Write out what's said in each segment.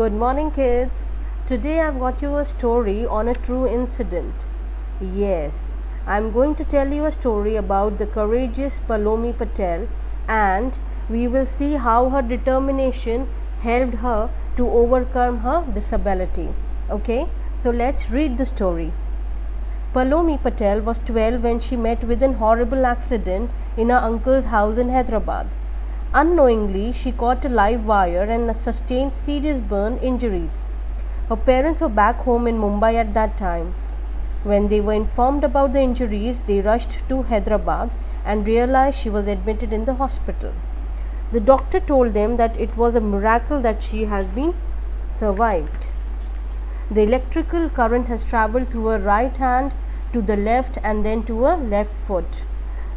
Good morning, kids. Today I've got you a story on a true incident. Yes, I'm going to tell you a story about the courageous Paulomi Patel, and we will see how her determination helped her to overcome her disability. Okay, so let's read the story. Paulomi Patel was 12 when she met with an horrible accident in her uncle's house in Hyderabad. Unknowingly, she caught a live wire and sustained serious burn injuries. Her parents were back home in Mumbai at that time. When they were informed about the injuries, they rushed to Hyderabad and realized she was admitted in the hospital. The doctor told them that it was a miracle that she has been survived. The electrical current has traveled through her right hand to the left and then to her left foot.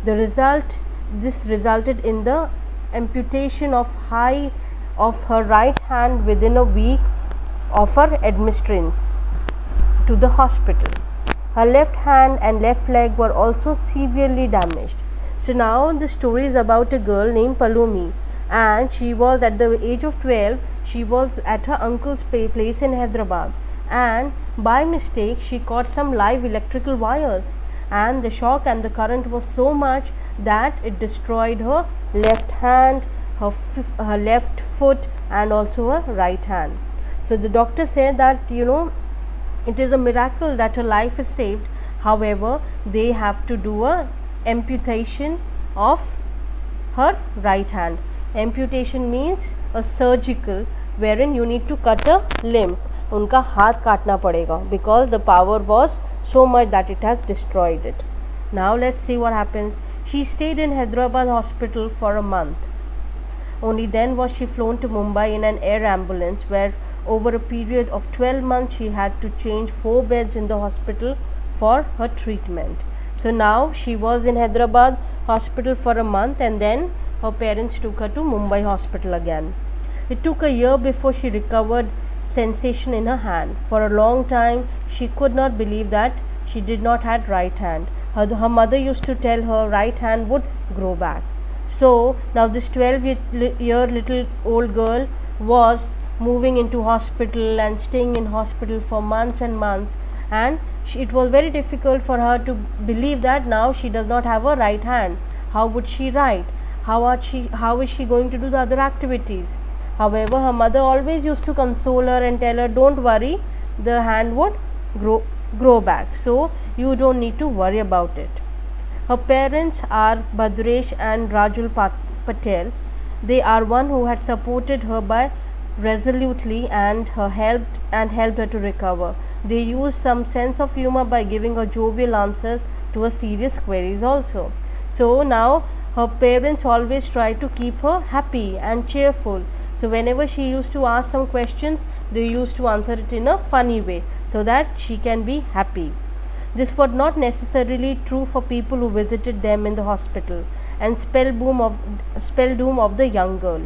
This resulted in the amputation of her right hand within a week of her admittance to the hospital. Her left hand and left leg were also severely damaged. So now the story is about a girl named Paulomi, and she was at the age of 12. She was at her uncle's place in Hyderabad, and by mistake she caught some live electrical wires, and the shock and the current was so much that it destroyed her left hand, her left foot, and also her right hand. So the doctor said that it is a miracle that her life is saved. However, they have to do a amputation of her right hand. Amputation means a surgical wherein you need to cut a limb. उनका हाथ काटना पड़ेगा because the power was so much that it has destroyed it. Now let's see what happens. She stayed in Hyderabad hospital for a month. Only then was she flown to Mumbai in an air ambulance, where over a period of 12 months she had to change 4 beds in the hospital for her treatment. So now she was in Hyderabad hospital for a month, and then her parents took her to Mumbai hospital again. It took a year before she recovered sensation in her hand. For a long time she could not believe that she did not have right hand. Her mother used to tell her right hand would grow back. So now this 12-year little old girl was moving into hospital and staying in hospital for months and months, and it was very difficult for her to believe that now she does not have a right hand. How would she write? How is she going to do the other activities? However, her mother always used to console her and tell her, don't worry, the hand would grow back, so you don't need to worry about it. Her parents are Bhadresh and Rajul Patel. They are one who had supported her by resolutely and helped her to recover. They used some sense of humor by giving her jovial answers to her serious queries also. So now her parents always try to keep her happy and cheerful. So whenever she used to ask some questions, they used to answer it in a funny way so that she can be happy. This was not necessarily true for people who visited them in the hospital and spelldoom of the young girl.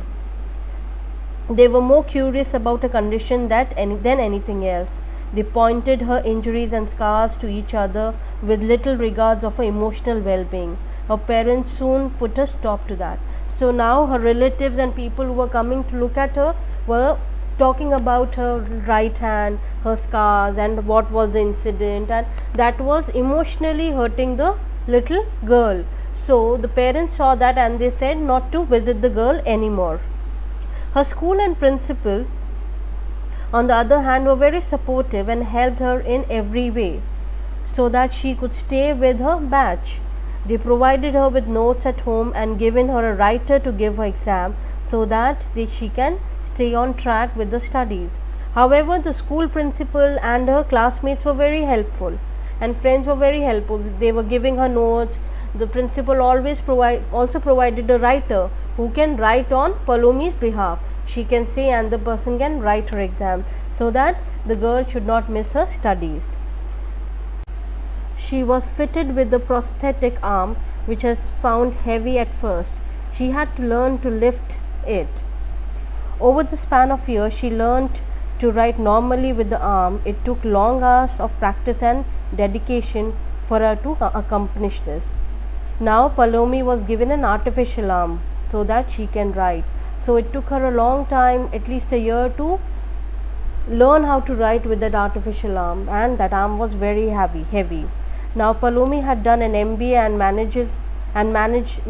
They were more curious about her condition than anything else. They pointed her injuries and scars to each other with little regards of her emotional well-being. Her parents soon put a stop to that. So now her relatives and people who were coming to look at her were talking about her right hand, her scars, and what was the incident, and that was emotionally hurting the little girl. So the parents saw that and they said not to visit the girl anymore. Her school and principal, on the other hand, were very supportive and helped her in every way so that she could stay with her batch. They provided her with notes at home and given her a writer to give her exam so that she can stay on track with the studies. However, the school principal and her classmates were very helpful, and friends were very helpful. They were giving her notes. The principal also provided a writer who can write on Paulomi's behalf. She can say and the person can write her exam so that the girl should not miss her studies. She was fitted with a prosthetic arm which was found heavy at first. She had to learn to lift it. Over the span of years, she learned to write normally with the arm. It took long hours of practice and dedication for her to accomplish this. Now Paulomi was given an artificial arm so that she can write. So it took her a long time, at least a year, to learn how to write with that artificial arm, and that arm was very heavy. Now Paulomi had done an MBA and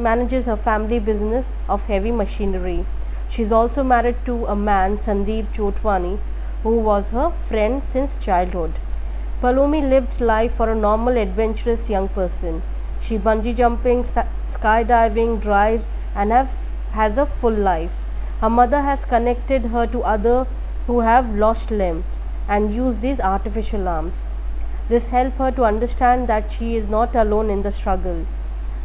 manages her family business of heavy machinery. She is also married to a man, Sandeep Chotwani, who was her friend since childhood. Paulomi lived life for a normal, adventurous young person. She bungee jumping, skydiving, drives, and has a full life. Her mother has connected her to others who have lost limbs and use these artificial arms. This helped her to understand that she is not alone in the struggle.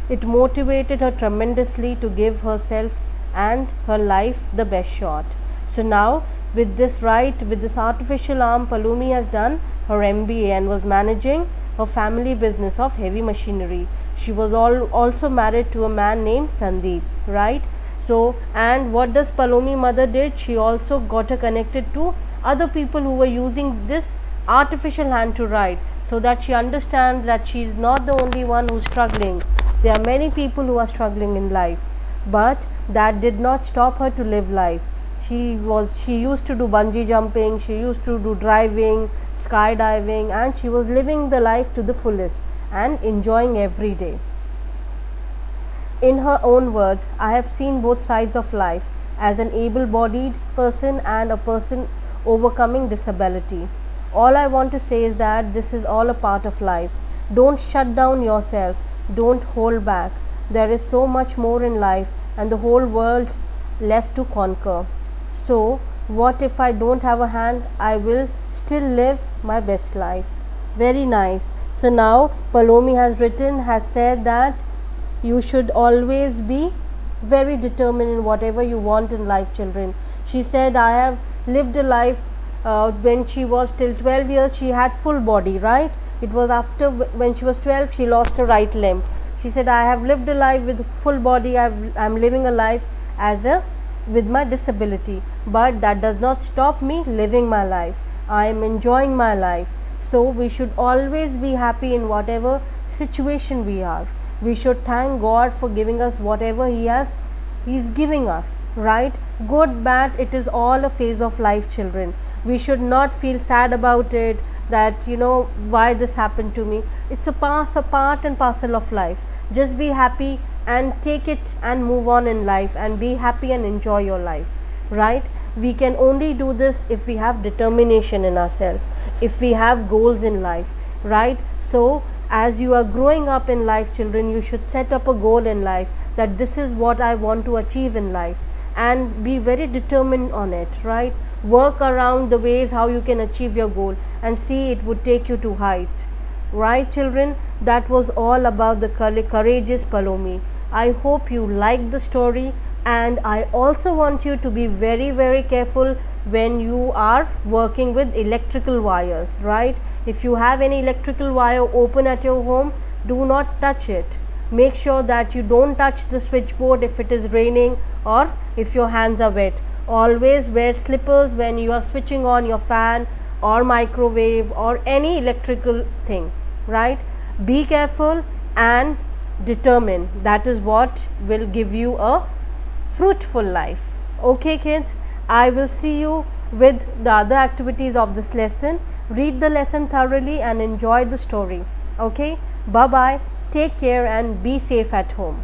It motivated her tremendously to give herself and her life the best shot. So now with this artificial arm, Paulomi has done her MBA and was managing her family business of heavy machinery. She was also married to a man named Sandeep, right? So, and what does Paulomi mother did? She also got her connected to other people who were using this artificial hand to write, so that she understands that she is not the only one who is struggling. There are many people who are struggling in life, but that did not stop her to live life. She used to do bungee jumping, she used to do driving, skydiving, and she was living the life to the fullest and enjoying every day. In her own words, I have seen both sides of life as an able-bodied person and a person overcoming disability. All I want to say is that this is all a part of life. Don't shut down yourself, don't hold back. There is so much more in life and the whole world left to conquer. So, what if I don't have a hand? I will still live my best life. Very nice. So now Paulomi has said that you should always be very determined in whatever you want in life, children. She said, I have lived a life when she was till 12 years, she had full body, right? It was after when she was 12, she lost her right limb. She said, I have lived a life with full body, I am living a life with my disability, but that does not stop me living my life. I am enjoying my life. So we should always be happy in whatever situation we are. We should thank God for giving us whatever He's giving us, right? Good, bad, it is all a phase of life, children. We should not feel sad about it, that why this happened to me. It's a part and parcel of life. Just be happy and take it and move on in life, and be happy and enjoy your life, right? We can only do this if we have determination in ourselves, if we have goals in life, right? So as you are growing up in life, children, you should set up a goal in life, that this is what I want to achieve in life, and be very determined on it, right? Work around the ways how you can achieve your goal, and see it would take you to heights, right, children? That was all about the courageous Paulomi. I hope you liked the story, and I also want you to be very careful when you are working with electrical wires, right? If you have any electrical wire open at your home, do not touch it. Make sure that you don't touch the switchboard if it is raining or if your hands are wet. Always wear slippers when you are switching on your fan or microwave or any electrical thing, right? Be careful and determined. That is what will give you a fruitful life. Okay, kids, I will see you with the other activities of this lesson. Read the lesson thoroughly and enjoy the story. Okay, bye bye, take care and be safe at home.